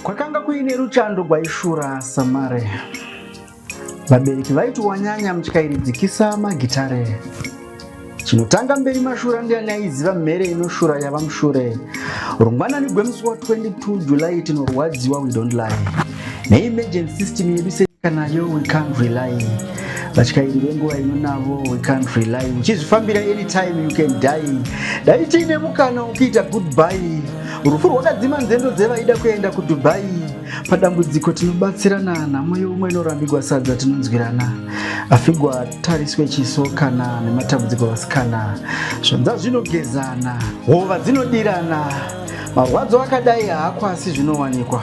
Kwakanga kuine ruchando rwaishura Samare. Vabereki vaiti wanyanya muchikairidzikisa magitare. Chinotanga mberi mashura ndiani aiziva mhere inoshura yava mushure. Rungwanani gwemusi wa 22 July tinorwadziwa we don't lie. Neemergency system yedu senyika nayo we can't rely. Vatyairi venguva inonavo we can't rely. Uchizvifambira anytime you can die. Dai tiine mukana ukiita goodbye. Rufu rwakadzima nzendo dzevaida kuenda kuDubai. Padambudziko tinobatsirana namoyo umwe inorambigwa sadza tinonzwirana. Afigwa tariswe chiso kana nematambudziko vasikana. Zvonza zvinogezana, hova dzinodirana. Marwadzo akadai haakwasi zvinowanikwa.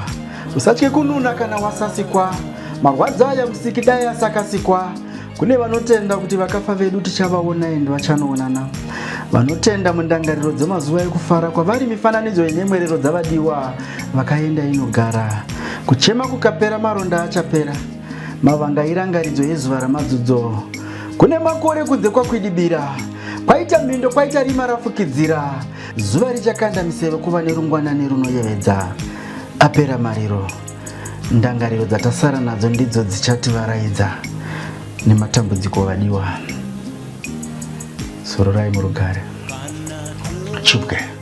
Usatye kununa kana wasasikwa. Marwadzo aya musiki dai asakasikwa. Kune vanotenda kuti vakafa vedu tichavaona ende vachanoonana. Vanotenda mundangariro dzemazuva ekufara kwavari mifananidzo yenyemwerero dzavadiwa vakaenda inogara. Kuchema kukapera maronda achapera. Mavanga irangaridzo yezuva ramazudzo. Kune makore kunze kwakwidibira. Kwaita mindo kwaita rima rafukidzira. Zuva richakanda miseve kuva nerungwana nerunoyevedza. Apera mariro. Ndangariro dzatasara nadzo ndidzo dzichativaraidza. Nematambudziko vadiwa. Sororai murugare. Chubwe.